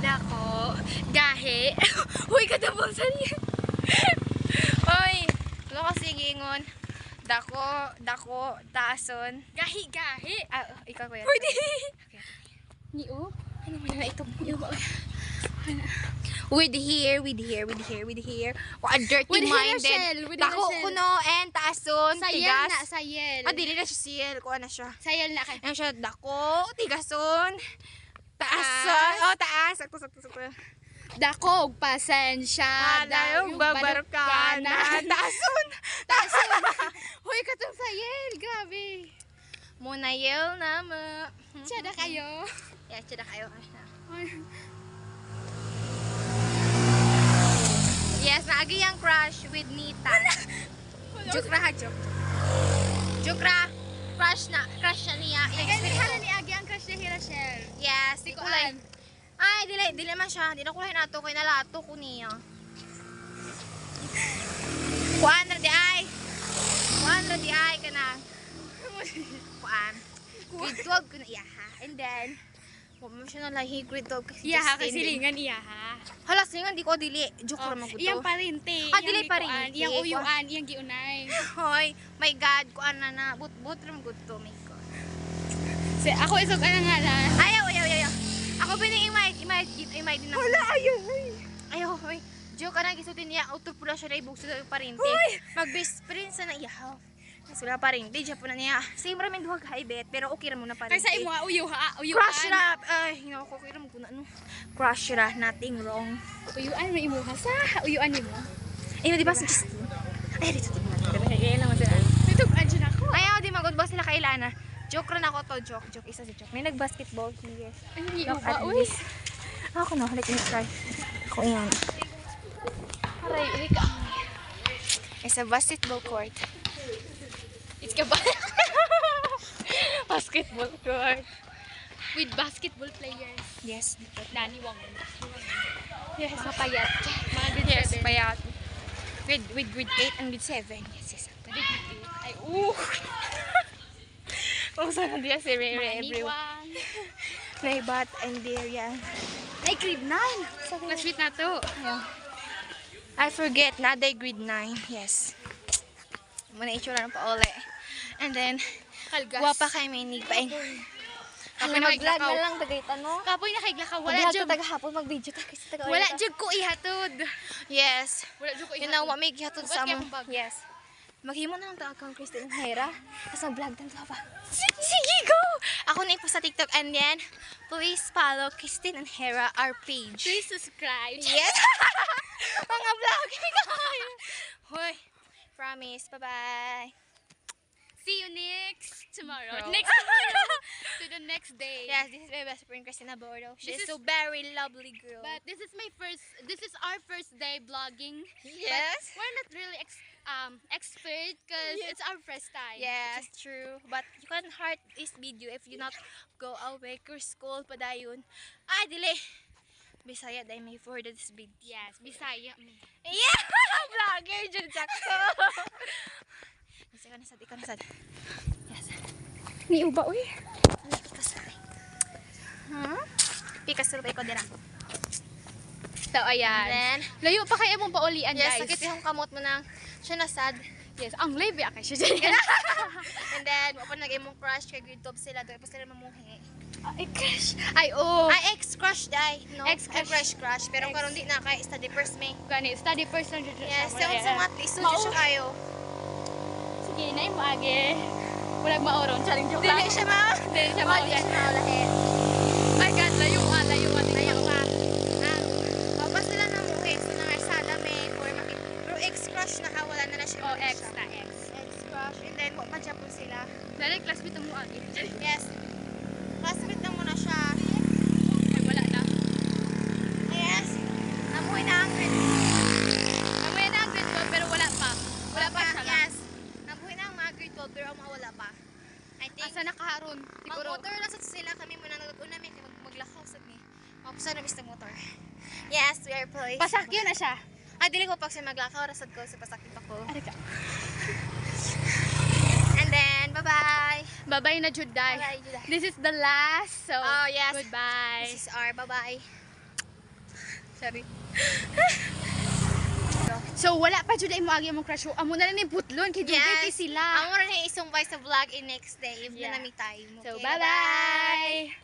Dako. Gahe. Uy, katapusan niya. Uy, wala ko sigingon. Dako, taason. Gahi. Ikaw ko yan. Uy, di. Okay. Niyo. Ano mo na ito? With here. Wa dirty-minded. Dako kuno and taason, Sayel tigas. na, sayel. Dili na siya siyel. Kuha na siya. Sayel na kay. Ano siya? Dako, tigason, taason. Oh, taas. Sakto. Dakog, pasensya. Yung babarkanan. Taason. Hoy, katong sayel. Grabe. Muna yel na mo. Tsada kayo. Yeah, tsada kayo. Yes, naagi yung crush with Nita. Joke ra ha, joke. Joke ra. Crush siya niya. Kaya ni Agi ang crush ni Rachel. Yes, di kulay. Ay, dili man siya. Di na kulay nato kay nalato ko niya. Kuan ra di ay kana. Kuan. Grade 12 ko na iyaha. And then, wala mo siya nalahi grade 12 kasi Iyaha kasi lingan iyaha. Hala, silingan di ko dili. Joke ra man ko to. Iyang parente. Dili parente. Iyang uyuan, iyang giunay. Hoy, my God, kuan na but ram good to, my God. Ako isog ana nga na. Ayaw. Ako pinang-imay din na. Wala ayaw. Ayaw, hoy. Joke ka na, gisutin niya, autopula siya na ibugso sa parente. Mag-best friend sa na iyahaw. Sila parente, dyan po na niya. Same ramen duwag haibet, pero okay ra mo na parente. Kaysa imo uyuan. Crush ra. Ay, okay ra mo kung ano. Crush ra, nothing wrong. Uyuan may imo ka sa uyuan nimo. Ayun, di ba si Justine? Ay, dito. Kaya naman sila. Dito adyan ako. Ayaw, di magod ba sila kailana? Joke rin ako to, joke. Isa si joke. May nag-basketball here. Ano ni Look uba at uy. this. Ako na, halik niyo try. Ako yan. Aray, ika. It's a basketball court. It's ka ba? Basketball court. With basketball players. Yes. Nani Wangon. Yes. Mga payat. Mga grade Yes, 7. payat. With grade 8 and grade 7. Yes. Ay, Kung saan diya si Rere everyone. Maniwang. Naibat and there yan. Ay, grade 9. Class na to. Yeah. I forget, naday grade 9. Yes. Muna itsura ng paole. And then, Kalgas. wapa kay may nigpaing. Kapoy Hala, na mag-vlog kaglakaw. na lang, tagaytan no? Kapoy na kay glakaw. Wala Mag-vlog jud. ta tagahapon, mag-video ta kasi taga Wala jud ko ihatod. Yes. Wala jud ko You ihatod. know, may gihatod sa Bukas kay among bag. yes. Maghimo na lang ta account Christine Hera. Tapos mag-vlog din ta pa. Sige, go! Ako na ipost sa TikTok and then, please follow Christine and Hera, our page. Please subscribe. Yes! Mga vlogging kayo. Hoy, promise. Bye-bye. See you next tomorrow. Bro. Next tomorrow. To the next day. Yes, this is my best friend, Christina Bordo. She's This is- so very lovely girl. But this is our first day vlogging. Yes. But we're not really expert because it's our first time. Yes, true. But you can heart this video if you not go away or school pa dayon. Ay, dili. Bisaya dahil may for this video. Yes, Bisaya me. Yeah! Vlogger, Jun Jackso. Ikaw na sad. Yes. Ni uba uy. Pikas na. Pikas na ko din ako. So ayan. Then, Layo pa kaya mong paulian yes, guys. sakit yung kamot mo ng siya na sad. Yes, ang live ya kay siya dyan. And then, wapon nag-imong crush kay grade 12 sila. Doon pa sila mamuhi. Ay, crush. Ay, oh. Ay, ex-crush dahil. No? Ex-crush. Crush. Pero karon di na kay study first may. Gani, study first lang dyan. Yes, sa mat, isujo siya kayo. Sige, na yung maagi. Walang maoron. Charing joke lang. Dili siya ma. Dili siya Dili maoron. siya maulahin. My God, layo ka. Ayaw ka. Papa sila namuhi. So, nangasada may for makit. Pero ex-crush na ha, wala na siya. Oh, ex na ex. Ex-crush. And then, pa dyan po sila. Dali, classmate mo agi. Yes. Classmate lang muna siya. Ay, wala na. Yes. Namuhi na ang grade. Mamaya na ang grade 12, pero wala pa. Wala pa siya lang. Yes. Namuhi na ang mga grade 12 pero wala pa. I think. Asa nakaharon? Siguro. Mag-motor lang sa sila kami muna nag-una may maglakaw sa ni. Mapusa na Mr. Motor. Yes, we are pleased. Pasakyo na siya. Dili ko pag siya maglakaw rasad ko sa pasakit ako. Ari ka. And then bye-bye. Bye-bye na Juday. Bye-bye, Juday. This is the last. So, Oh, yes. goodbye. This is our bye-bye. Sorry. So wala pa jud ay mo agi mo crush. Amo na lang ni putlon kay dugay kay sila. Amo ra na isumbay sa vlog in next day if Yeah. na nami time. So Okay, bye-bye.